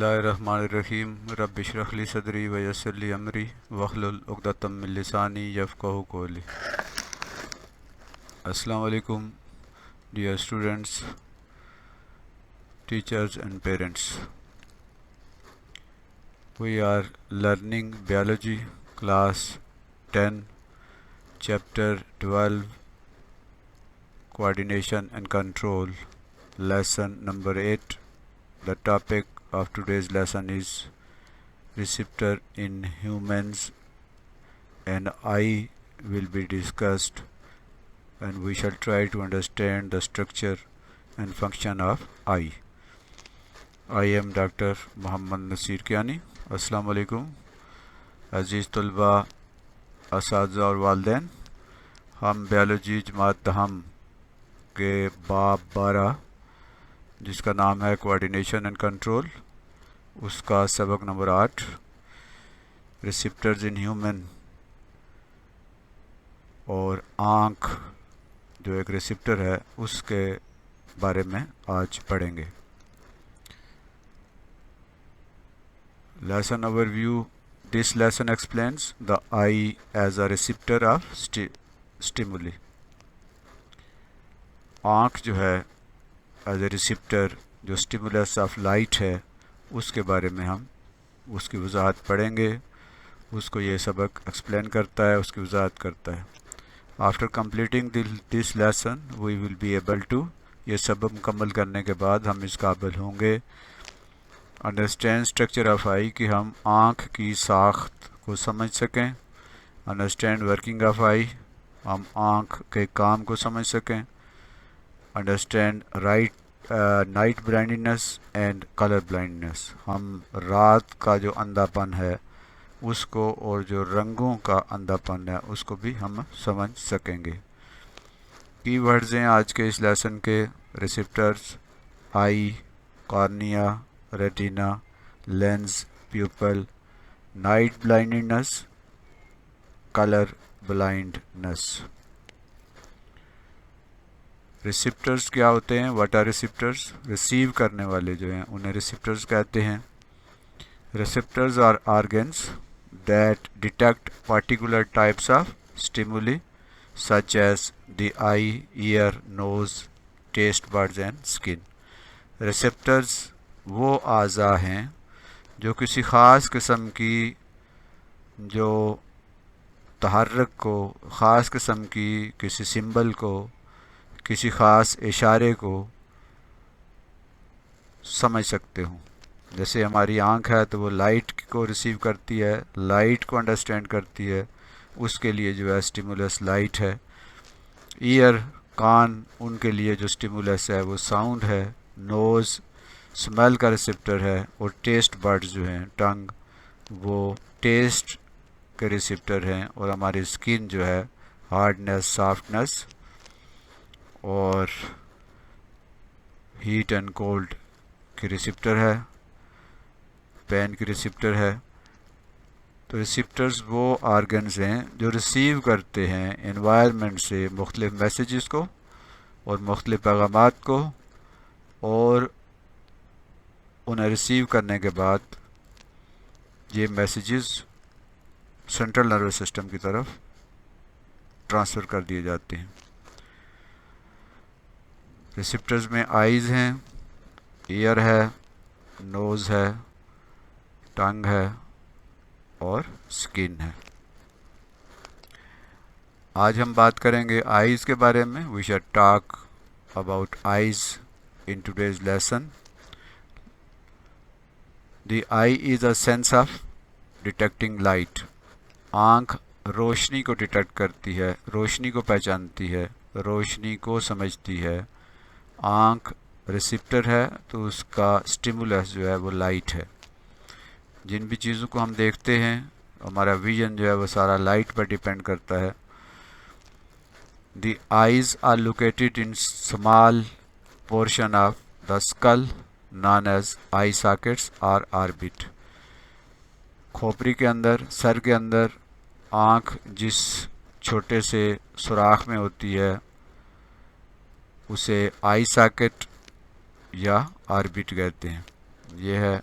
बिस्मिल्लाहिर्रहमानिर्रहीम रब्बि इश्रह ली सदरी व यस्सिर ली अमरी वहलुल उक़दतम मिन लिसानी यफ़क़हू क़ौली। अस्सलामु अलैकुम dear students, teachers and parents. We are learning biology class 10 chapter 12 coordination and control, lesson number 8. The topic of today's lesson is receptor in humans, and I will be discussed, and we shall try to understand the structure and function of eye. I am Dr. Mohammad Nasir Kiani. अस्सलामु अलैकुम अज़ीज़ तलबा, असातिज़ा और वालिदैन। हम biology जमात दहम के बाब 12 जिसका नाम है कोऑर्डिनेशन एंड कंट्रोल, उसका सबक नंबर 8 रिसेप्टर्स इन ह्यूमन और आँख जो एक रिसेप्टर है उसके बारे में आज पढ़ेंगे। Lesson overview. This lesson explains the eye as a receptor of stimuli. आँख जो है एज ए रिसेप्टर जो स्टिमुलस ऑफ लाइट है उसके बारे में हम उसकी वजाहत पढ़ेंगे। उसको ये सबक एक्सप्लेन करता है, उसकी वजाहत करता है। After completing this lesson we will be able to, ये सबक मुकम्मल करने के बाद हम इस काबिल होंगे अंडरस्टैंड स्ट्रक्चर ऑफ आई, कि हम आँख की साख्त को समझ सकें। अंडरस्टैंड वर्किंग ऑफ आई, हम आँख के काम को समझ सकें। Understand night blindness and colour blindness, हम रात का जो अंधापन है उसको और जो रंगों का अंधापन है उसको भी हम समझ सकेंगे। की वर्ड्स हैं आज के इस लेसन के: receptors, eye, cornea, retina, lens, pupil, night blindness, colour blindness. Receptors क्या होते हैं? What are receptors? रिसीव करने वाले जो हैं उन्हें रिसेप्टर्स कहते हैं। Receptors are organs that detect particular types of stimuli such as the eye, ear, nose, taste buds and skin. Receptors वो आज़ा हैं जो किसी ख़ास किस्म की जो तहर्रुक को, ख़ास किस्म की किसी सिंबल को, किसी ख़ास इशारे को समझ सकते हों। जैसे हमारी आँख है तो वो लाइट को रिसीव करती है, लाइट को अंडरस्टैंड करती है, उसके लिए जो है स्टिमुलस लाइट है। ईयर, कान, उनके लिए जो स्टिमुलस है वो साउंड है। नोज़ स्मेल का रिसेप्टर है, और टेस्ट बड्स जो हैं, टंग, वो टेस्ट के रिसेप्टर हैं। और हमारी स्किन जो है हार्डनेस, सॉफ्टनेस और हीट एंड कोल्ड की रिसेप्टर है, पेन की रिसेप्टर है। तो रिसेप्टर्स वो आर्गन्स हैं जो रिसीव करते हैं एनवायरनमेंट से मुख्तलिफ मैसेजेस को और मुख्तलिफ पैगामात को, और उन्हें रिसीव करने के बाद ये मैसेजेस सेंट्रल नर्वस सिस्टम की तरफ ट्रांसफ़र कर दिए जाते हैं। रिसेप्टर्स में आइज़ हैं, ईयर है, नोज़ है, टंग है और स्किन है। आज हम बात करेंगे आइज़ के बारे में। We shall talk about eyes in today's lesson. The eye is a sense of detecting light. आँख रोशनी को डिटेक्ट करती है, रोशनी को पहचानती है, रोशनी को समझती है। आँख रिसेप्टर है तो उसका स्टिमुलस जो है वो लाइट है। जिन भी चीज़ों को हम देखते हैं हमारा विजन जो है वो सारा लाइट पर डिपेंड करता है। The eyes are located in small portion of the skull known as eye sockets or orbit. खोपड़ी के अंदर, सर के अंदर आँख जिस छोटे से सुराख में होती है उसे आई सॉकेट या ऑर्बिट कहते हैं। यह है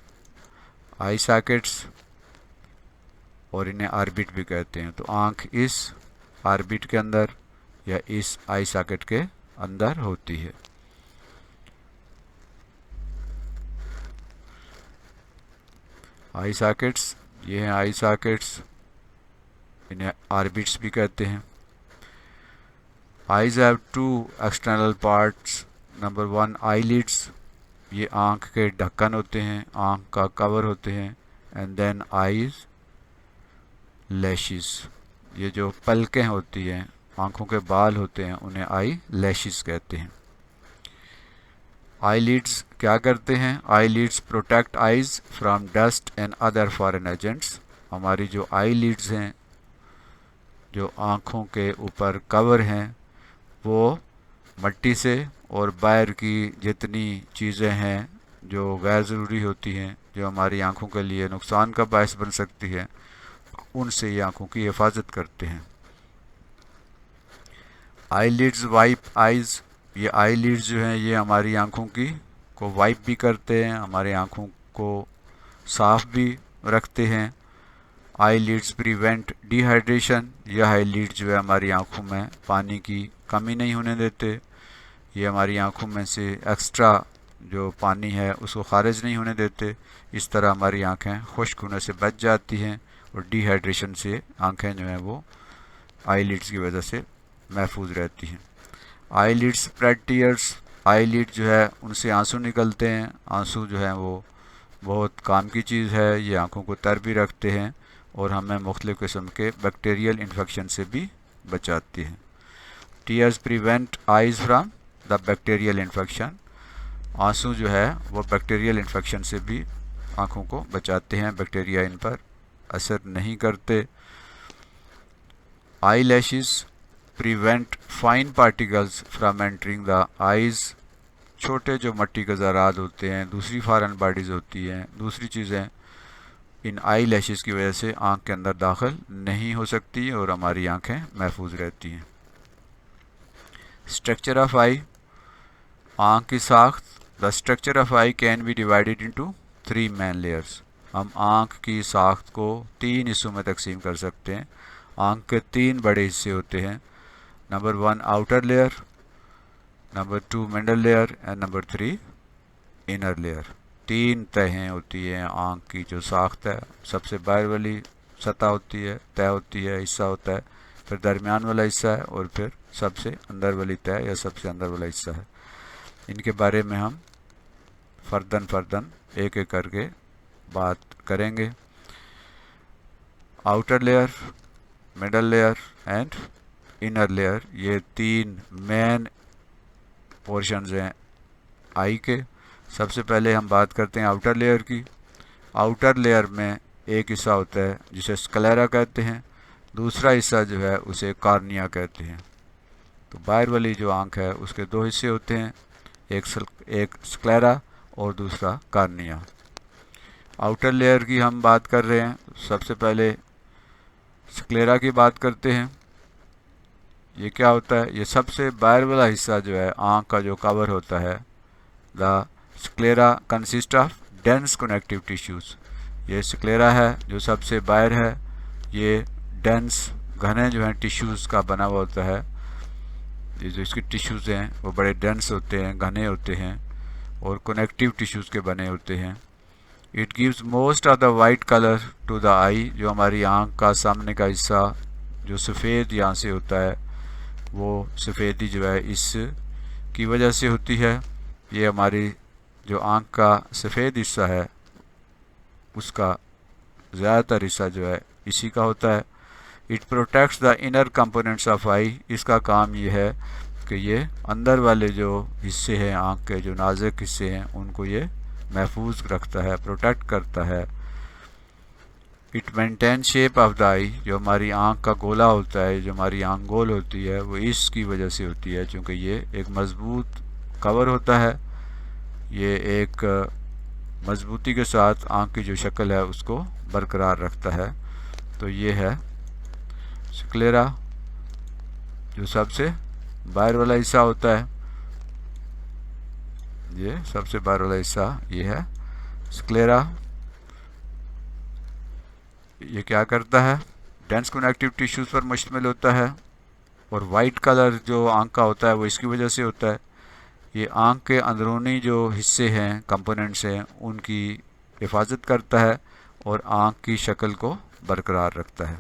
आई सॉकेट्स, और इन्हें ऑर्बिट भी कहते हैं। तो आँख इस ऑर्बिट के अंदर या इस आई सॉकेट के अंदर होती है। आई सॉकेट्स, ये हैं आई सॉकेट्स, इन्हें ऑर्बिट्स भी कहते हैं। Eyes have two external parts. Number 1 eyelids, ये आँख के ढक्कन होते हैं, आँख का कवर होते हैं। एंड देन आईज लैशेस, ये जो पलकें होती हैं, आँखों के बाल होते हैं, उन्हें आई लैशेस कहते हैं। आईलिड्स क्या करते हैं? Eyelids protect eyes from dust and other foreign agents. हमारी जो आईलिड्स हैं, जो आँखों के ऊपर कवर हैं, वो मट्टी से और बाहर की जितनी चीज़ें हैं जो गैर ज़रूरी होती हैं, जो हमारी आँखों के लिए नुकसान का बायस बन सकती है, उनसे ये आँखों की हिफाजत करते हैं। आईलिड्स वाइप आइज़, ये आईलिड्स जो हैं ये हमारी आँखों की को वाइप भी करते हैं, हमारी आँखों को साफ भी रखते हैं। आईलिड्स प्रिवेंट डिहाइड्रेशन, यह आईलिड्स जो है हमारी आँखों में पानी की कमी नहीं होने देते। ये हमारी आँखों में से एक्स्ट्रा जो पानी है उसको खारिज नहीं होने देते। इस तरह हमारी आँखें खुश्क होने से बच जाती हैं और डिहाइड्रेशन से आँखें जो हैं वो आईलिड्स की वजह से महफूज रहती हैं। आईलिड्स स्प्रेड टीयर्स, आईलिड जो है उनसे आंसू निकलते हैं। आंसू जो है वो बहुत काम की चीज़ है, ये आँखों को तर भी रखते हैं और हमें मुख्तलिफ़ किस्म के बैक्टीरियल इन्फेक्शन से भी बचाती हैं। Tears prevent eyes from the bacterial infection, आंसू जो है वो बैक्टीरियल इन्फेक्शन से भी आँखों को बचाते हैं, बैक्टीरिया इन पर असर नहीं करते। Eye lashes prevent fine particles from entering the eyes, छोटे जो मट्टी के ज़रात होते हैं, दूसरी फॉरेन बॉडीज़ होती हैं, दूसरी चीज़ें इन आई लैशेस की वजह से आँख के अंदर दाखिल नहीं हो सकती और हमारी आँखें महफूज रहती हैं। स्ट्रक्चर ऑफ आई, आँख की साख्त। The structure of eye can be divided into 3 main layers. हम आँख की साख्त को 3 हिस्सों में तकसीम कर सकते हैं। आँख के 3 बड़े हिस्से होते हैं। Number 1 outer layer, number 2 middle layer and number 3 inner layer. 3 तहें होती हैं आँख की जो साख्त है। सबसे बाहर वाली सतह होती है, तह होती है, हिस्सा होता है, फिर दरमियान वाला हिस्सा है और फिर सबसे अंदर वाली तह या सबसे अंदर वाला हिस्सा है। इनके बारे में हम फर्दन एक एक करके बात करेंगे। Outer layer, middle layer and inner layer, ये 3 मेन पोर्शंस हैं आई के। सबसे पहले हम बात करते हैं आउटर लेयर की। आउटर लेयर में एक हिस्सा होता है जिसे स्क्लेरा कहते हैं, दूसरा हिस्सा जो है उसे कॉर्निया कहते हैं। तो बाहर वाली जो आँख है उसके 2 हिस्से होते हैं, एक स्क्लेरा और दूसरा कॉर्निया। आउटर लेयर की हम बात कर रहे हैं, सबसे पहले स्क्लेरा की बात करते हैं। ये क्या होता है? ये सबसे बाहर वाला हिस्सा जो है आँख का जो कवर होता है। The sclera consist of dense connective tissues, ये स्क्लेरा है जो सबसे बाहर है। ये डेंस घने जो हैं टिश्यूज़ का बना हुआ होता है। ये जो इसके टिश्यूज़ हैं वो बड़े डेंस होते हैं, घने होते हैं और कनेक्टिव टिश्यूज़ के बने होते हैं। It gives most of the white colour to the eye, जो हमारी आँख का सामने का हिस्सा जो सफ़ेद यहाँ से होता है, वो सफ़ेदी जो है इस की वजह से होती है। ये हमारी जो आँख का सफ़ेद हिस्सा है उसका ज़्यादातर हिस्सा जो है इसी का होता है। It protects the inner components of eye, इसका काम ये है कि ये अंदर वाले जो हिस्से हैं आँख के, जो नाजुक हिस्से हैं, उनको ये महफूज रखता है, प्रोटेक्ट करता है। It maintain shape of the eye, जो हमारी आँख का गोला होता है, जो हमारी आँख गोल होती है, वो इसकी वजह से होती है, क्योंकि ये एक मजबूत कवर होता है। ये एक मजबूती के साथ आँख की जो शक्ल है उसको बरकरार रखता है। तो ये है स्क्लेरा, जो सबसे बाहर वाला हिस्सा होता है। ये सबसे बाहर वाला हिस्सा ये है स्क्लेरा। ये क्या करता है, डेंस कनेक्टिव टिश्यूज़ पर मुश्तमिल होता है, और वाइट कलर जो आँख का होता है वो इसकी वजह से होता है। ये आँख के अंदरूनी जो हिस्से हैं, कंपोनेंट्स हैं, उनकी हिफाजत करता है और आँख की शक्ल को बरकरार रखता है।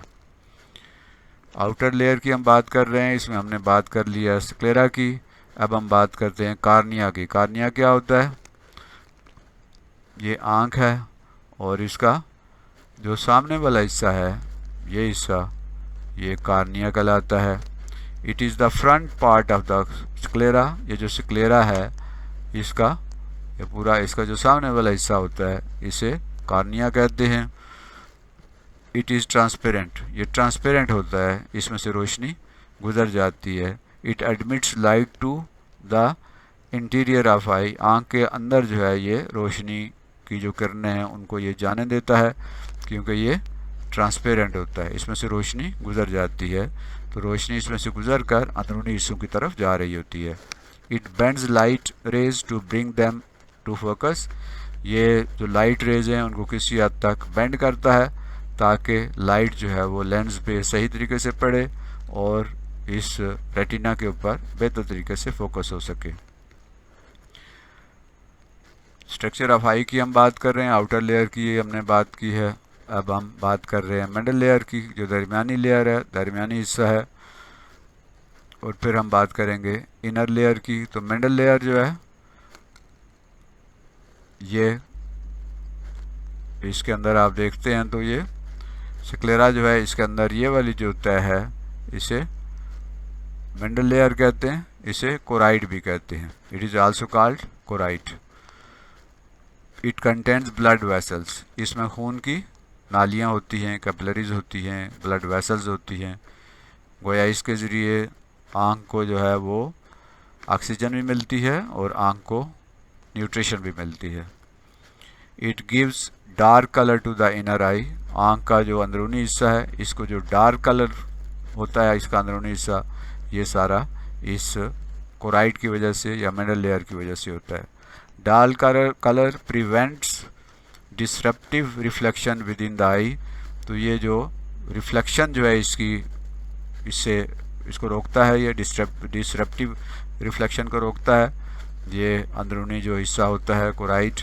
आउटर लेयर की हम बात कर रहे हैं, इसमें हमने बात कर लिया स्क्लेरा की। अब हम बात करते हैं कार्निया की। कार्निया क्या होता है, ये आँख है और इसका जो सामने वाला हिस्सा है, ये हिस्सा, ये कार्निया कहलाता है। It is the front part of the sclera. ये जो स्क्लेरा है इसका, ये पूरा इसका जो सामने वाला हिस्सा होता है इसे कार्निया कहते हैं। इट इज़ ट्रांसपेरेंट, ये ट्रांसपेरेंट होता है, इसमें से रोशनी गुजर जाती है। It admits light to the interior of eye. आँख के अंदर जो है ये रोशनी की जो किरणें हैं उनको ये जाने देता है, क्योंकि ये ट्रांसपेरेंट होता है, इसमें से रोशनी गुजर जाती है, तो रोशनी इसमें से गुजर कर अंदरूनी हिस्सों की तरफ जा रही होती है। It bends light rays to bring them to focus. ये जो लाइट रेज हैं उनको किसी हद तक बेंड करता है ताकि लाइट जो है वो लेंस पे सही तरीके से पड़े और इस रेटिना के ऊपर बेहतर तरीके से फोकस हो सके। स्ट्रक्चर ऑफ आई की हम बात कर रहे हैं, आउटर लेयर की हमने बात की है। अब हम बात कर रहे हैं मिडल लेयर की, जो दरमियानी लेयर है, दरमियानी हिस्सा है। और फिर हम बात करेंगे इनर लेयर की। तो मिडल लेयर जो है ये, इसके अंदर आप देखते हैं तो ये स्क्लेरा जो है, इसके अंदर ये वाली जो तय है इसे मिडल लेयर कहते हैं, इसे कोराइड भी कहते हैं। It is also called choroid. It contains blood vessels. इसमें खून की नालियाँ होती हैं, कैपिलरीज होती हैं, ब्लड वेसल्स होती हैं। गोया इसके ज़रिए आँख को जो है वो ऑक्सीजन भी मिलती है और आँख को न्यूट्रिशन भी मिलती है। It gives dark colour to the inner eye. आँख का जो अंदरूनी हिस्सा है इसको जो डार्क कलर होता है, इसका अंदरूनी हिस्सा, ये सारा इस कोराइड की वजह से या मिडल लेयर की वजह से होता है। Dark colour prevents disruptive reflection within the eye. तो ये जो रिफ्लेक्शन जो है इसकी, इससे इसको रोकता है, ये डिसरप्टिव रिफ्लेक्शन को रोकता है, ये अंदरूनी जो हिस्सा होता है choroid.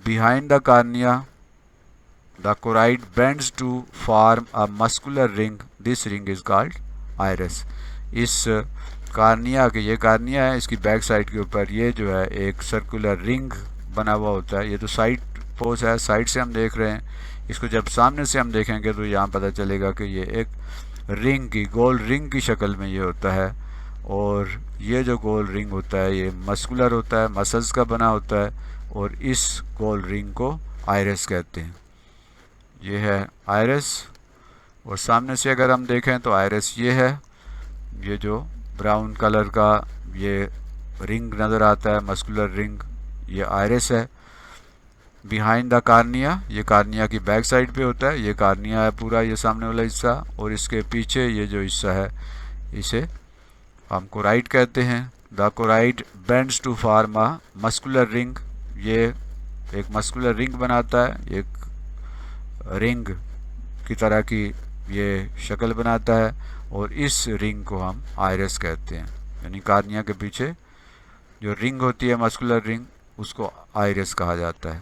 Behind the cornea the choroid bends to form a muscular ring. This ring is called iris. इस कार्निया के, ये कार्निया है, इसकी बैक साइड के ऊपर ये जो है एक सर्कुलर रिंग बना हुआ होता है। ये तो साइड पोज है, साइड से हम देख रहे हैं, इसको जब सामने से हम देखेंगे तो यहाँ पता चलेगा कि ये एक रिंग की, गोल रिंग की शक्ल में ये होता है। और ये जो गोल रिंग होता है ये मस्कुलर होता है, मसल्स का बना होता है, और इस गोल रिंग को आइरिस कहते हैं। ये है आइरिस, और सामने से अगर हम देखें तो आइरिस ये है, ये जो ब्राउन कलर का ये रिंग नज़र आता है, मस्कुलर रिंग, ये आइरिस है। बिहाइंड द कार्निया, ये कार्निया की बैक साइड पे होता है, ये कार्निया है पूरा, ये सामने वाला हिस्सा, और इसके पीछे ये जो हिस्सा है इसे हम कोराइड कहते हैं। The choroid bends to form a muscular ring. ये एक मस्कुलर रिंग बनाता है, एक रिंग की तरह की ये शक्ल बनाता है, और इस रिंग को हम आइरिस कहते हैं। यानी कार्निया के पीछे जो रिंग होती है, मस्कुलर रिंग, उसको आइरिस कहा जाता है।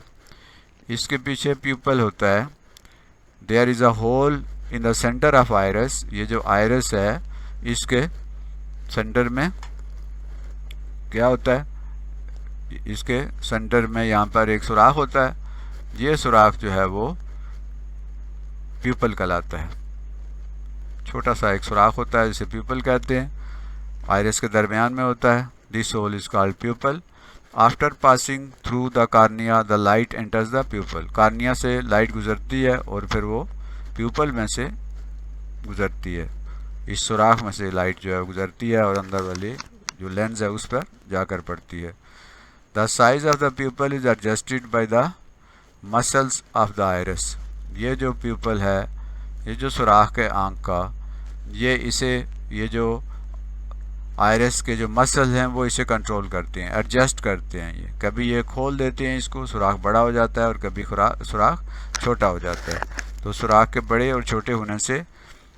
इसके पीछे प्यूपल होता है। There is a hole in the centre of iris. ये जो आइरिस है इसके सेंटर में क्या होता है, इसके सेंटर में यहाँ पर एक सुराख होता है। ये सुराख जो है वो प्यूपल कहलाता है। छोटा सा एक सुराख होता है जिसे प्यूपल कहते हैं, आइरिस के दरमियान में होता है। This hole is called pupil. After passing through the cornea the light enters the pupil. Cornea से लाइट गुजरती है और फिर वो प्यूपल में से गुजरती है, इस सुराख में से लाइट जो है गुजरती है और अंदर वाली जो लेंस है उस पर जाकर पड़ती है। The size of the pupal is adjusted by the muscles of the iris. ये जो प्यूपल है, ये जो सुराख है आँख का, ये जो आयरिस के जो मसल हैं वो इसे कंट्रोल करते हैं, एडजस्ट करते हैं। ये कभी ये खोल देते हैं, इसको सुराख बड़ा हो जाता है और कभी सुराख छोटा हो जाता है। तो सुराख के बड़े और छोटे होने से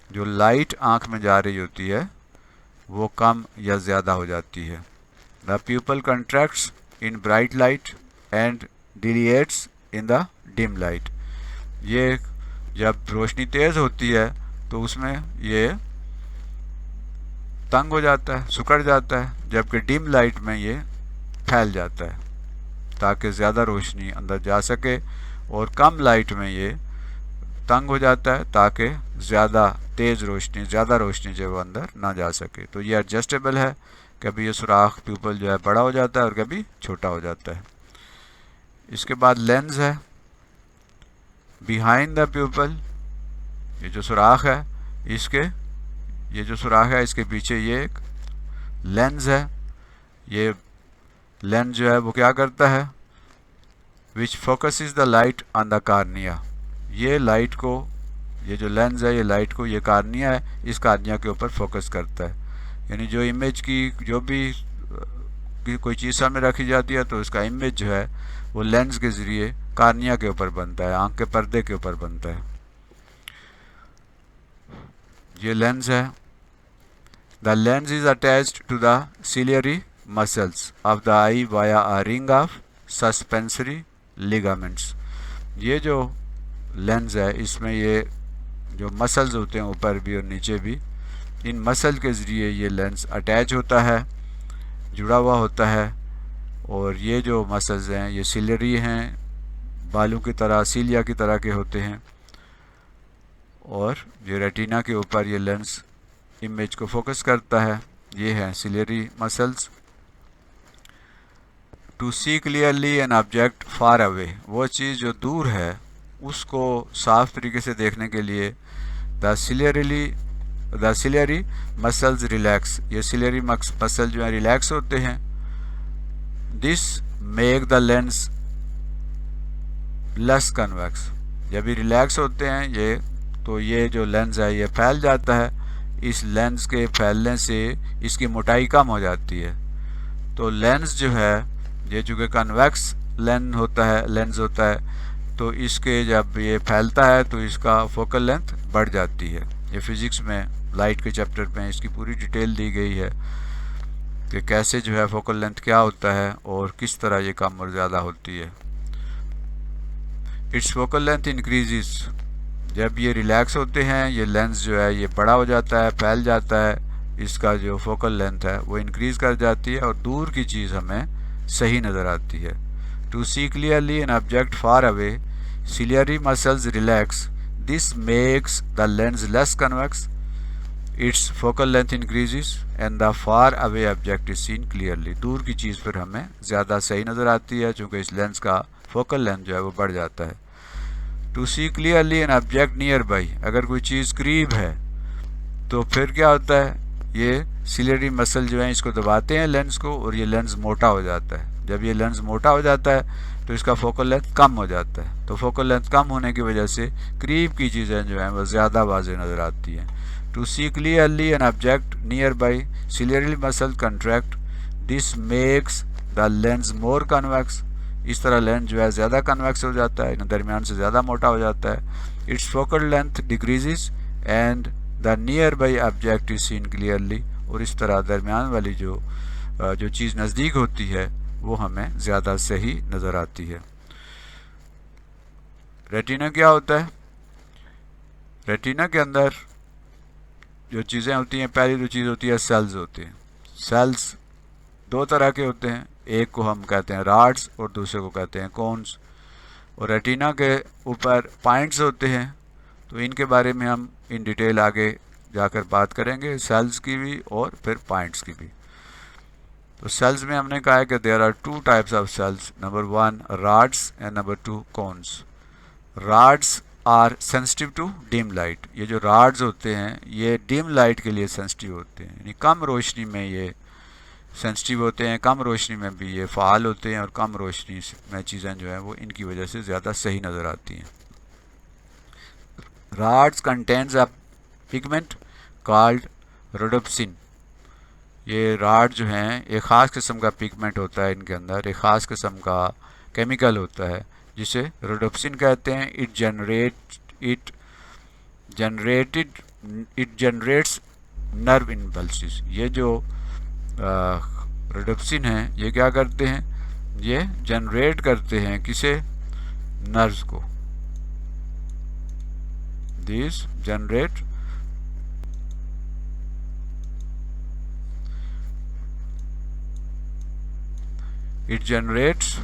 जो लाइट आँख में जा रही होती है वो कम या ज़्यादा हो जाती है। The pupil contracts in bright light and dilates in the dim light. ये जब रोशनी तेज़ होती है तो उसमें ये तंग हो जाता है, सिकुड़ जाता है, जबकि डिम लाइट में ये फैल जाता है ताकि ज़्यादा रोशनी अंदर जा सके, और कम लाइट में ये तंग हो जाता है ताकि ज़्यादा तेज़ रोशनी, ज़्यादा रोशनी जो है वो अंदर ना जा सके। तो ये एडजस्टेबल है, कभी ये सुराख प्यूपल जो है बड़ा हो जाता है और कभी छोटा हो जाता है। इसके बाद लेंस है बिहाइंड द प्यूपल। ये जो सुराख है ये जो सुराख है इसके पीछे ये एक लेंस है। ये लेंस जो है वो क्या करता है, which focuses the light on the cornea. ये लाइट को, ये जो लेंस है ये लाइट को, ये कार्निया है, इस कार्निया के ऊपर फोकस करता है। यानी जो इमेज की जो भी कोई चीज़ सामने रखी जाती है तो उसका इमेज जो है वो लेंस के ज़रिए कार्निया के ऊपर बनता है, आँख के पर्दे के ऊपर बनता है। ये लेंस है। The lens is attached to the ciliary muscles of the eye via a ring of suspensory ligaments. ये जो लेंस है इसमें ये जो मसल्स होते हैं ऊपर भी और नीचे भी, इन मसल के ज़रिए ये लेंस अटैच होता है, जुड़ा हुआ होता है। और ये जो मसल्स हैं ये सिलियरी हैं, बालों की तरह, सीलिया की तरह के होते हैं, और ये रेटिना के ऊपर ये लेंस इमेज को फोकस करता है। ये हैं ciliary muscles. To see clearly an object far away, वो चीज़ जो दूर है उसको साफ तरीके से देखने के लिए द सिलियरी मसल्स रिलैक्स, ये सिलियरी मसल जो है रिलैक्स होते हैं। This make the lens less convex, जब ये रिलैक्स होते हैं ये, तो ये जो लेंस है ये फैल जाता है। इस लेंस के फैलने से इसकी मोटाई कम हो जाती है। तो लेंस जो है ये चूँकि कन्वेक्स लेंस होता है तो इसके जब ये फैलता है तो इसका फोकल लेंथ बढ़ जाती है। ये फिज़िक्स में लाइट के चैप्टर में इसकी पूरी डिटेल दी गई है कि कैसे जो है फोकल लेंथ क्या होता है और किस तरह ये कम और ज़्यादा होती है। इट्स फोकल लेंथ इंक्रीजेस, जब ये रिलैक्स होते हैं ये लेंस जो है ये बड़ा हो जाता है, फैल जाता है, इसका जो फोकल लेंथ है वो इंक्रीज़ कर जाती है और दूर की चीज़ हमें सही नज़र आती है। To see clearly an object far away, ciliary muscles relax, this makes the lens less convex, its focal length increases and the far away object is seen clearly. दूर की चीज़ पर हमें ज़्यादा सही नज़र आती है चूँकि इस लेंस का फोकल लेंथ जो है वो बढ़ जाता है। To see clearly an object nearby, अगर कोई चीज़ करीब है तो फिर क्या होता है, ये सिलियरी मसल जो है इसको दबाते हैं लेंस को और ये लेंस मोटा हो जाता है। जब ये लेंस मोटा हो जाता है तो इसका फोकल लेंथ कम हो जाता है। तो फोकल लेंथ कम होने की वजह से करीब की चीज़ें जो हैं वो ज़्यादा वाज़ेह नज़र आती हैं। To see clearly an object nearby, ciliary muscle contract, this makes the lens more convex, इस तरह लेंस जो है ज़्यादा कन्वेक्स हो जाता है, दरमियान से ज़्यादा मोटा हो जाता है। It's focal length decreases and the near by object is seen clearly, और इस तरह दरमियान वाली जो चीज़ नज़दीक होती है वो हमें ज़्यादा सही नज़र आती है। रेटिना क्या होता है? रेटिना के अंदर जो चीज़ें होती हैं, पहली जो चीज़ होती है सेल्स होते हैं। सेल्स दो तरह के होते हैं, एक को हम कहते हैं रॉड्स और दूसरे को कहते हैं कोन्स। और रेटिना के ऊपर पॉइंट्स होते हैं, तो इनके बारे में हम इन डिटेल आगे जाकर बात करेंगे, सेल्स की भी और फिर पॉइंट्स की भी। तो सेल्स में हमने कहा है कि there are two types of cells, number 1 rods and number 2 cones. Rods are sensitive to dim light, ये जो रॉड्स होते हैं ये डिम लाइट के लिए सेंसिटिव होते हैं, यानी कम रोशनी में ये सेंसिटिव होते हैं, कम रोशनी में भी ये फ़ाल होते हैं और कम रोशनी में चीज़ें जो हैं वो इनकी वजह से ज़्यादा सही नज़र आती हैं। Rods contains a pigment called rhodopsin, ये राड जो हैं एक ख़ास किस्म का पिगमेंट होता है इनके अंदर, एक ख़ास किस्म का केमिकल होता है जिसे रोडोप्सिन कहते हैं। Generated it generates nerve impulses. ये जो रोडोप्सिन हैं ये क्या करते हैं, ये जनरेट करते हैं किसे, नर्व्स को। This generate it generates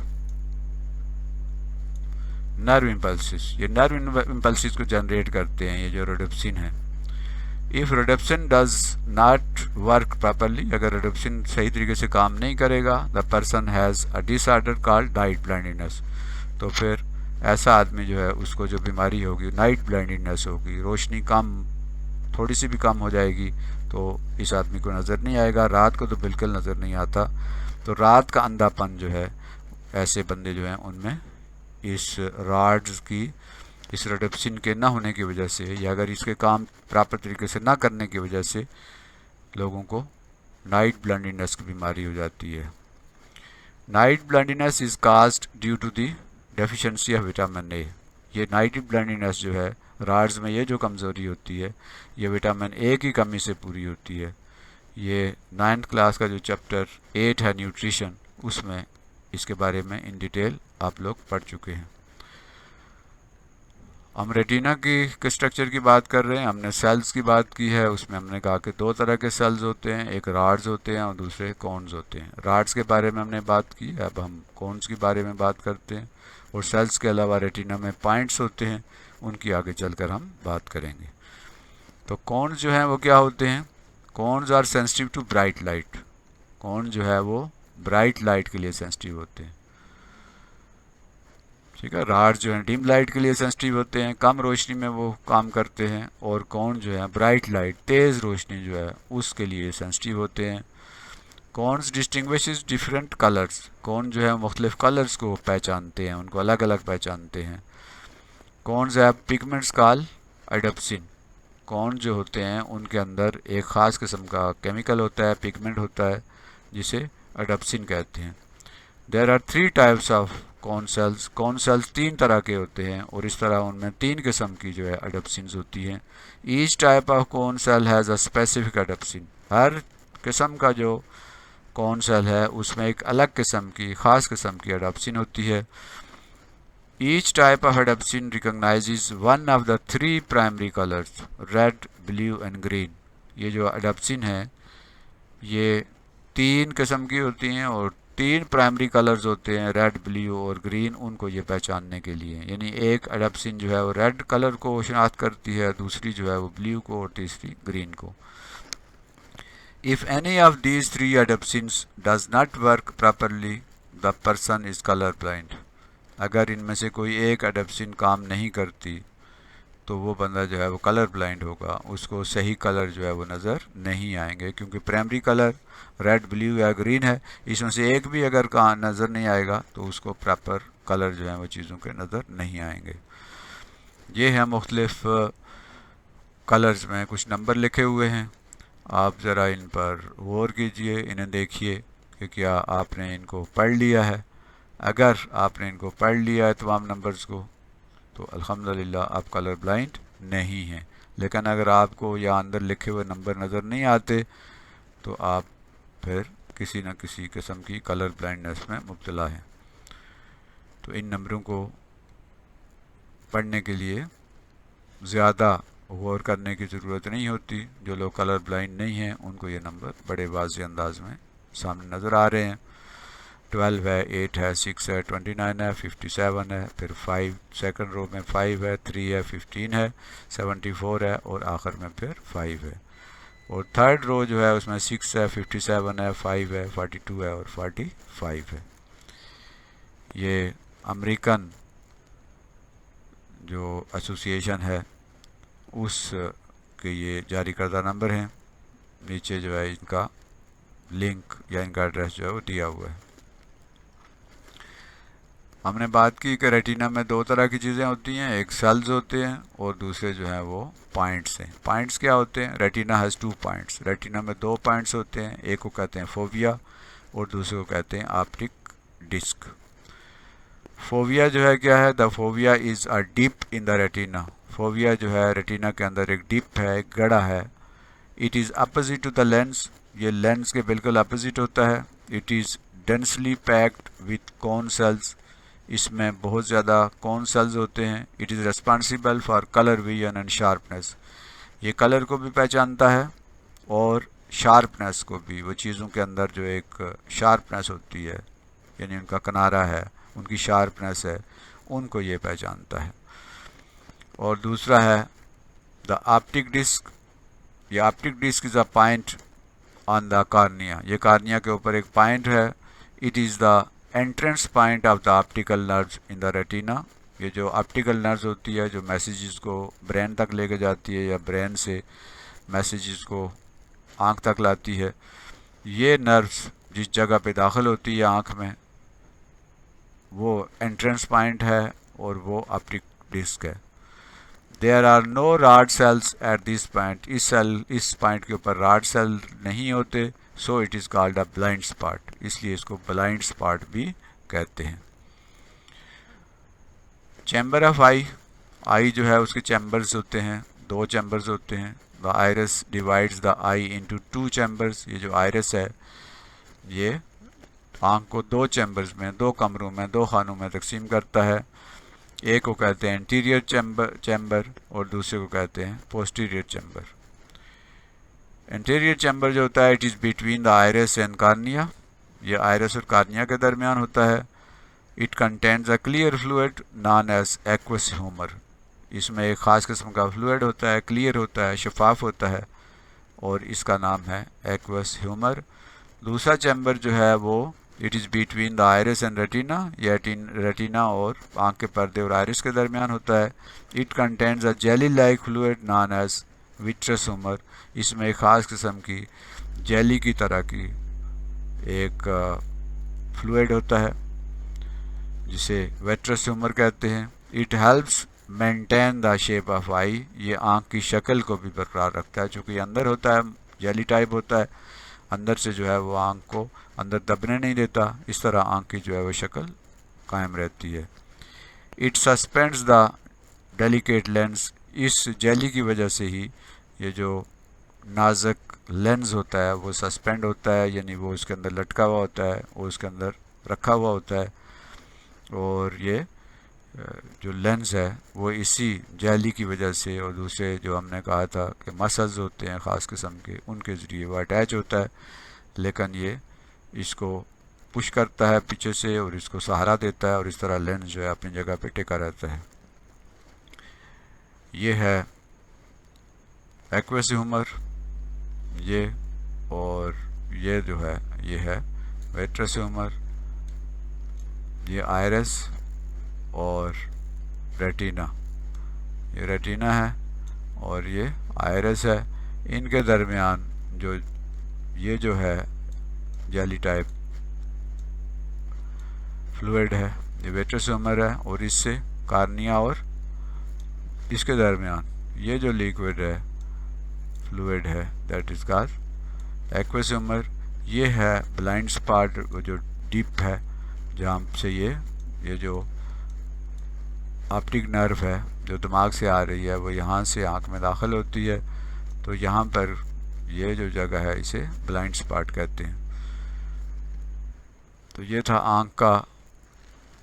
nerve impulses. ये नर्व इम्पल्सिस को जनरेट करते हैं ये जो रोडोप्सिन है। If rhodopsin does not work properly, अगर रोडोप्सिन सही तरीके से काम नहीं करेगा, the person has a disorder called night blindness. तो फिर ऐसा आदमी जो है उसको जो बीमारी होगी नाइट ब्लाइंडनेस होगी, रोशनी कम, थोड़ी सी भी कम हो जाएगी तो इस आदमी को नज़र नहीं आएगा, रात को तो बिल्कुल नज़र नहीं आता। तो रात का अंधापन जो है ऐसे बंदे जो हैं उनमें इस रॉड्स की, इस रोडोप्सिन के ना होने की वजह से, या अगर इसके काम प्रॉपर तरीके से ना करने की वजह से लोगों को नाइट ब्लाइंडनेस की बीमारी हो जाती है। Night blindness is caused due to the deficiency of vitamin A. ये नाइट ब्लाइंडनेस जो है, रॉड्स में ये जो कमज़ोरी होती है ये विटामिन ए की कमी से पूरी होती है। ये 9th क्लास का जो चैप्टर 8 है न्यूट्रिशन, उसमें इसके बारे में इन डिटेल आप लोग पढ़ चुके हैं। हम रेटिना की स्ट्रक्चर की बात कर रहे हैं, हमने सेल्स की बात की है। उसमें हमने कहा कि दो तरह के सेल्स होते हैं, एक रॉड्स होते हैं और दूसरे कोन्स होते हैं। रॉड्स के बारे में हमने बात की, अब हम कोन्स के बारे में बात करते हैं। और सेल्स के अलावा रेटिना में पॉइंट्स होते हैं, उनकी आगे चलकर हम बात करेंगे। तो कोन्स जो हैं वो क्या होते हैं, cones are sensitive to bright light. Cone जो है वो ब्राइट लाइट के लिए सेंसिटिव होते हैं, ठीक है। रॉड जो है डिम लाइट के लिए सेंसिटिव होते हैं, कम रोशनी में वो काम करते हैं। और कोन जो है ब्राइट लाइट, तेज़ रोशनी जो है उसके लिए सेंसिटिव होते हैं। Cons distinguishes different colours. कौन जो है मुख्तलिफ कलर्स को पहचानते हैं, उनको अलग अलग पहचानते हैं। कौन है पिगमेंट्स कॉल एडप्सिन। कौन जो होते हैं उनके अंदर एक ख़ास किस्म का केमिकल होता है, पिगमेंट होता है, जिसे एडप्सिन कहते हैं। There are 3 types of cone cells. Cone cells 3 तरह के होते हैं और इस तरह उनमें 3 किस्म की जो है एडप्सिन्स होती हैं। Each type of cone cell has a specific iodopsin. हर किस्म का जो कॉन सेल है उसमें एक अलग किस्म की, ख़ास किस्म की एडप्सिन होती है। Each type of iodopsin recognises one of the 3 primary colours, red, blue and green. ये जो एडप्सिन है ये 3 किस्म की होती हैं और 3 प्राइमरी कलर्स होते हैं, रेड, ब्लू और ग्रीन, उनको ये पहचानने के लिए। यानी एक एडप्सिन जो है वो रेड कलर को शनाख्त करती है, दूसरी जो है वो ब्लू को और तीसरी ग्रीन को। If any of these 3 adaptions does not work properly, the person is color blind. अगर इनमें से कोई एक एडप्सिन काम नहीं करती तो वो बंदा जो है वो कलर ब्लाइंड होगा, उसको सही कलर जो है वो नज़र नहीं आएंगे। क्योंकि प्राइमरी कलर रेड, ब्लू या ग्रीन है, इसमें से एक भी अगर कहाँ नज़र नहीं आएगा तो उसको प्रॉपर कलर जो है वो चीज़ों के नज़र नहीं आएंगे। ये हैं मुख्तलिफ कलर्स में कुछ नंबर लिखे हुए हैं, आप ज़रा इन पर गौर कीजिए, इन्हें देखिए कि क्या आपने इनको पढ़ लिया है। अगर आपने इनको पढ़ लिया है तमाम नंबर्स को तो अल्हम्दुलिल्लाह आप कलर ब्लाइंड नहीं हैं। लेकिन अगर आपको यहाँ अंदर लिखे हुए नंबर नज़र नहीं आते तो आप फिर किसी न किसी किस्म की कलर ब्लाइंडनेस में मुब्तला हैं। तो इन नंबरों को पढ़ने के लिए ज़्यादा गौर करने की ज़रूरत नहीं होती। जो लोग कलर ब्लाइंड नहीं हैं उनको ये नंबर बड़े वाज़ेह अंदाज में सामने नज़र आ रहे हैं। 12 है, 8 है, 6 है, 29 है, 57 है, फिर 5 सेकंड रो में 5 है, 3 है, 15 है, 74 है और आखिर में फिर 5 है। और थर्ड रो जो है उसमें 6 है, 57 है, 5 है, 42 है और 45 है। ये अमेरिकन जो एसोसिएशन है उस के ये जारी करदा नंबर हैं। नीचे जो है इनका लिंक या इनका एड्रेस जो है वो दिया हुआ है। हमने बात की कि रेटिना में दो तरह की चीज़ें होती हैं, एक सेल्स होते हैं और दूसरे जो हैं वो पॉइंट्स हैं। पॉइंट्स क्या होते हैं? रेटिना हैज़ 2 पॉइंट्स, रेटिना में 2 पॉइंट्स होते हैं, एक को कहते हैं फोविया और दूसरे को कहते हैं ऑप्टिक डिस्क। फोविया जो है क्या है? The fovea is a dip in the retina. Fovea जो है रेटिना के अंदर एक डिप है, एक गड़ा है। It is opposite to the lens, ये लेंस के बिल्कुल अपोजिट होता है। It is densely packed with cone cells, इसमें बहुत ज़्यादा कॉन सेल्स होते हैं। It is responsible for colour vision and sharpness, ये कलर को भी पहचानता है और शार्पनेस को भी, वो चीज़ों के अंदर जो एक शार्पनेस होती है यानी उनका किनारा है, उनकी शार्पनेस है, उनको ये पहचानता है। और दूसरा है द ऑप्टिक डिस्क, ये optic disc is a point on the cornea, ये कार्निया के ऊपर एक पॉइंट है। It is the entrance point of the optical nerves in the retina, ये जो ऑप्टिकल नर्व्स होती है जो मैसेजेस को ब्रेन तक लेके जाती है या ब्रेन से मैसेजेस को आँख तक लाती है, ये नर्व्स जिस जगह पे दाखिल होती है आँख में वो एंट्रेंस पॉइंट है और वो ऑप्टिक डिस्क है। There are no rod cells at this point, इस पॉइंट के ऊपर रॉड सेल नहीं होते। So it is called a blind spot, इसलिए इसको ब्लाइंड स्पॉट भी कहते हैं। चैम्बर ऑफ आई, आई जो है उसके चैम्बर्स होते हैं, दो चैम्बर्स होते हैं। The iris divides the I into 2 chambers, ये जो आइरस है ये आँख को 2 चैम्बर्स में, 2 कमरों में, 2 खानों में तकसीम करता है। एक को कहते हैं एंटीरियर चैम्बर और दूसरे को कहते हैं पोस्टीरियर चैम्बर। एंटीरियर चैम्बर जो होता है it is between the iris and cornea, ये आइरस और कार्निया के दरमियान होता है। It contains a clear fluid known as aqueous humour, इसमें एक ख़ास किस्म का फ्लूइड होता है, क्लियर होता है, शफाफ होता है और इसका नाम है एक्वस ह्यूमर। दूसरा चैम्बर जो है वो it is between the iris and retina, या रेटिना और आँख के पर्दे और आइरिस के दरमियान होता है। It contains a jelly like fluid known as vitreous humour, इसमें एक ख़ास किस्म की जेली की तरह की एक फ्लूइड होता है जिसे विट्रस ह्यूमर कहते हैं। It helps maintain the shape of eye, ये आँख की शक्ल को भी बरकरार रखता है, चूँकि अंदर होता है जेली टाइप होता है, अंदर से जो है वो आँख को अंदर दबने नहीं देता, इस तरह आँख की जो है वो शक्ल कायम रहती है। It suspends the delicate lens, इस जेली की वजह से ही ये जो नाजुक लेंस होता है वो सस्पेंड होता है, यानी वो उसके अंदर लटका हुआ होता है, वो उसके अंदर रखा हुआ होता है। और ये जो लेंस है वो इसी जेली की वजह से और दूसरे जो हमने कहा था कि मसल्स होते हैं ख़ास किस्म के, उनके ज़रिए वो अटैच होता है, लेकिन ये इसको पुश करता है पीछे से और इसको सहारा देता है और इस तरह लेंस जो है अपनी जगह पे टिका रहता है। ये है एक्वस ह्यूमर, ये और ये जो है ये है विट्रस ह्यूमर, ये आइरिस और रेटिना, ये रेटिना है और ये आइरिस है। इनके दरमियान जो ये जो है जेली टाइप फ्लूइड है ये विट्रस ह्यूमर है और इससे कार्निया और इसके दरमियान ये जो लिक्विड है फ्लूइड है that is called aqueous humour. ये है ब्लाइंड स्पॉट जो डीप है जहाँ से ये जो ऑप्टिक नर्व है जो दिमाग से आ रही है वो यहाँ से आँख में दाखिल होती है, तो यहाँ पर ये जो जगह है इसे ब्लाइंड स्पॉट कहते हैं। तो ये था आँख का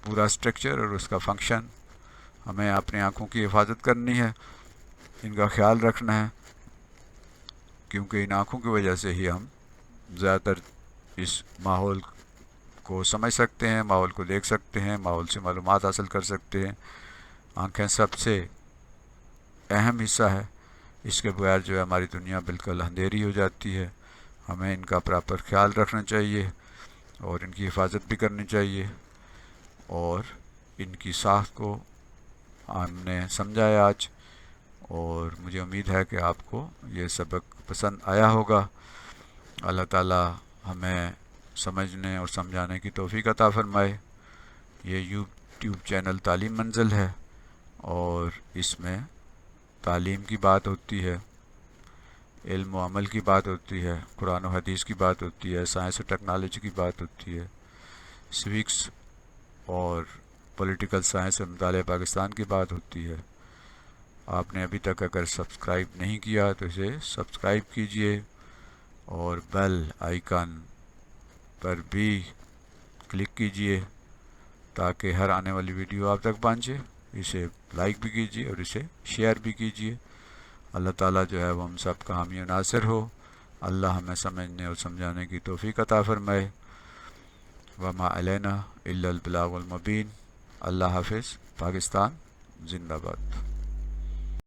पूरा स्ट्रक्चर और उसका फंक्शन। हमें अपनी आँखों की हिफाजत करनी है, इनका ख्याल रखना है, क्योंकि इन आँखों की वजह से ही हम ज़्यादातर इस माहौल को समझ सकते हैं, माहौल को देख सकते हैं, माहौल से मालूमात हासिल कर सकते हैं। आँखें सबसे अहम हिस्सा है, इसके बगैर जो है हमारी दुनिया बिल्कुल अंधेरी हो जाती है। हमें इनका प्रॉपर ख्याल रखना चाहिए और इनकी हिफाजत भी करनी चाहिए और इनकी साख को हमने समझा है आज, और मुझे उम्मीद है कि आपको ये सबक पसंद आया होगा। अल्लाह ताला हमें समझने और समझाने की तौफीक अता फरमाए। ये यूट्यूब चैनल तालीम मंजिल है और इसमें तालीम की बात होती है, इल्म व अमल की बात होती है, कुरान व हदीस की बात होती है, साइंस और टेक्नोलॉजी की बात होती है, सिविक्स और पॉलिटिकल साइंस और मुताले पाकिस्तान की बात होती है। आपने अभी तक अगर सब्सक्राइब नहीं किया तो इसे सब्सक्राइब कीजिए और बेल आइकन पर भी क्लिक कीजिए ताकि हर आने वाली वीडियो आप तक पहुँचे। इसे लाइक भी कीजिए और इसे शेयर भी कीजिए। अल्लाह ताला जो है वो हम सब का हामी नासिर हो। अल्लाह हमें समझने और समझाने की तौफीक अता फरमाए। वमा अलैना इल्लल बलागुल मुबीन। अल्लाह हाफिज़। पाकिस्तान जिंदाबाद।